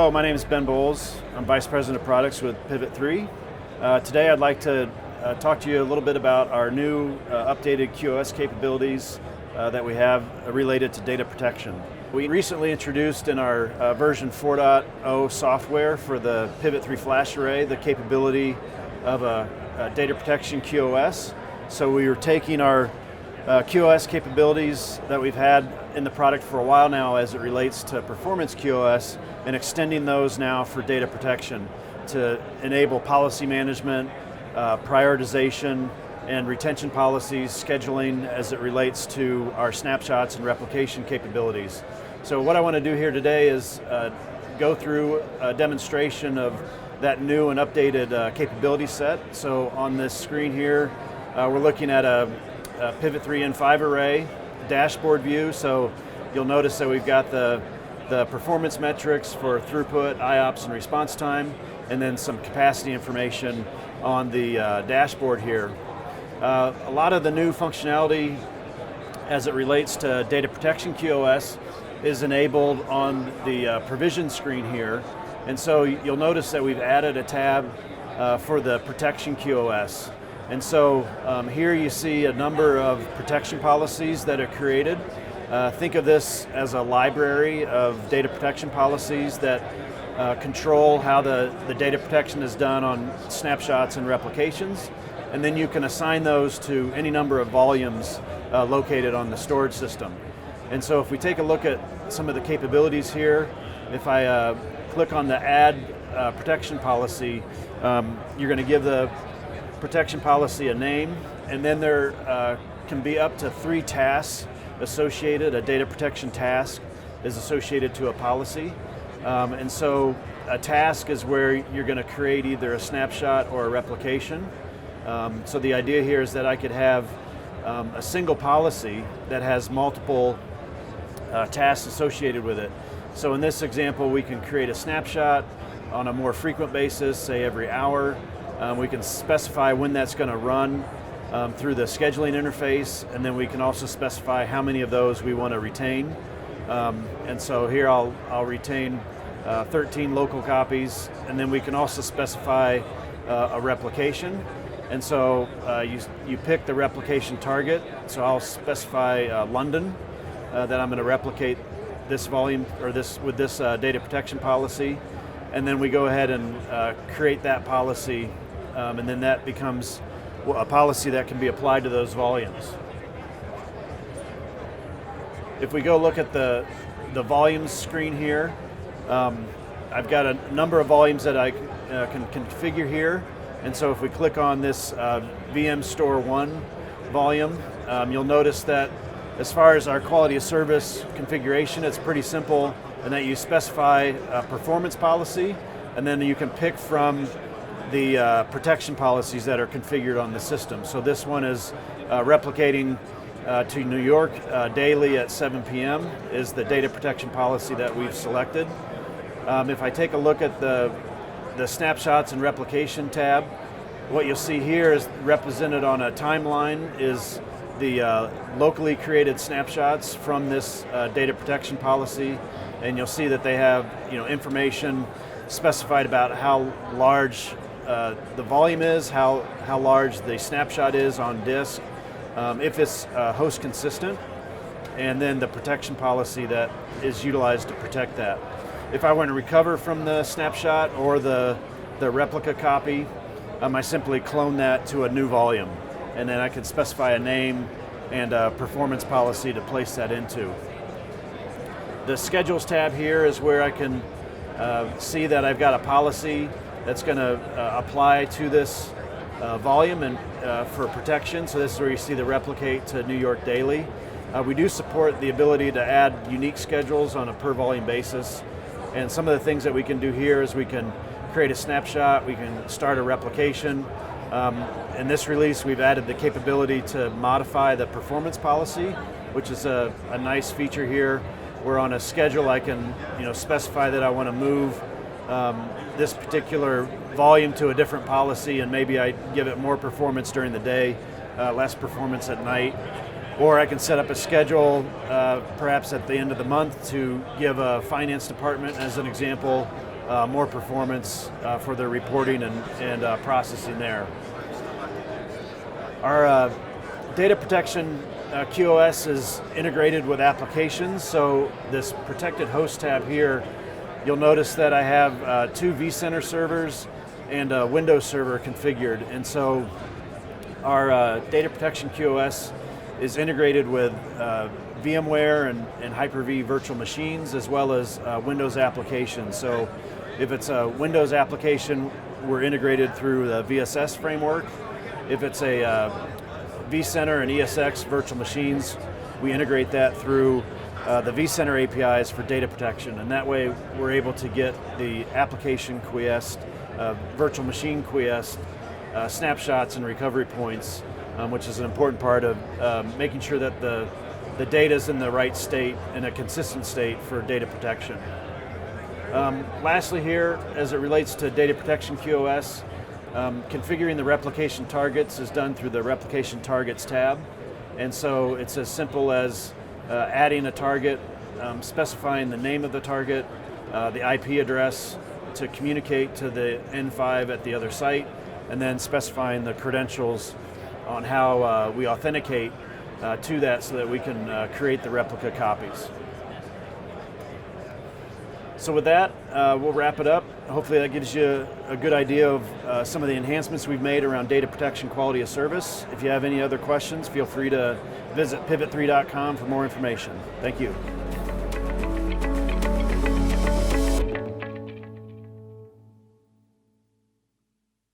Hello, my name is Ben Bowles. I'm Vice President of Products with Pivot3. Today I'd like to talk to you a little bit about our new updated QoS capabilities that we have related to data protection. We recently introduced in our version 4.0 software for the Pivot3 flash array the capability of a data protection QoS. So we were taking our QoS capabilities that we've had in the product for a while now as it relates to performance QoS and extending those now for data protection to enable policy management, prioritization, and retention policies, scheduling as it relates to our snapshots and replication capabilities. So what I want to do here today is go through a demonstration of that new and updated capability set. So on this screen here, we're looking at a Pivot3 N5 array dashboard view. So you'll notice that we've got the performance metrics for throughput, IOPS, and response time, and then some capacity information on the dashboard here. A lot of the new functionality as it relates to data protection QoS is enabled on the provision screen here. And so you'll notice that we've added a tab for the protection QoS. And so here you see a number of protection policies that are created. Think of this as a library of data protection policies that control how the data protection is done on snapshots and replications. And then you can assign those to any number of volumes located on the storage system. And so if we take a look at some of the capabilities here, if I click on the add protection policy, you're going to give the protection policy a name, and then there can be up to 3 tasks associated. A data protection task is associated to a policy. And so a task is where you're going to create either a snapshot or a replication. So the idea here is that I could have a single policy that has multiple tasks associated with it. So in this example, we can create a snapshot on a more frequent basis, say every hour. We can specify when that's going to run through the scheduling interface, and then we can also specify how many of those we want to retain. And so here I'll retain 13 local copies, and then we can also specify a replication. And so you pick the replication target, so I'll specify London, that I'm going to replicate this volume, or with this data protection policy, and then we go ahead and create that policy, and then that becomes a policy that can be applied to those volumes. If we go look at the volumes screen here, I've got a number of volumes that I can configure here, and so if we click on this VM Store 1 volume, you'll notice that as far as our quality of service configuration, it's pretty simple, and that you specify a performance policy, and then you can pick from the protection policies that are configured on the system. So this one is replicating to New York daily at 7 p.m. is the data protection policy that we've selected. If I take a look at the snapshots and replication tab, what you'll see here is represented on a timeline is the locally created snapshots from this data protection policy, and you'll see that they have information specified about how large the volume is, how large the snapshot is on disk, if it's host consistent, and then the protection policy that is utilized to protect that. If I want to recover from the snapshot or the replica copy, I simply clone that to a new volume, and then I can specify a name and a performance policy to place that into. The schedules tab here is where I can see that I've got a policy that's going to apply to this volume and for protection. So this is where you see the replicate to New York daily. We do support the ability to add unique schedules on a per volume basis. And some of the things that we can do here is we can create a snapshot, we can start a replication. In this release, we've added the capability to modify the performance policy, which is a nice feature here. Where on a schedule I can specify that I want to move this particular volume to a different policy, and maybe I give it more performance during the day, less performance at night. Or I can set up a schedule perhaps at the end of the month to give a finance department, as an example, more performance for their reporting and processing there. Our data protection QoS is integrated with applications, so this protected host tab here, you'll notice that I have 2 vCenter servers and a Windows server configured, and so our data protection QoS is integrated with VMware and Hyper-V virtual machines, as well as Windows applications. So if it's a Windows application, we're integrated through the VSS framework. If it's a vCenter and ESX virtual machines, we integrate that through the vCenter APIs for data protection, and that way we're able to get the application quiesced, virtual machine quiesced, snapshots and recovery points, which is an important part of making sure that the data is in the right state, in a consistent state for data protection. Lastly here, as it relates to data protection QoS, configuring the replication targets is done through the Replication Targets tab, and so it's as simple as adding a target, specifying the name of the target, the IP address to communicate to the N5 at the other site, and then specifying the credentials on how we authenticate to that so that we can create the replica copies. So with that, we'll wrap it up. Hopefully that gives you a good idea of some of the enhancements we've made around data protection quality of service. If you have any other questions, feel free to visit pivot3.com for more information. Thank you.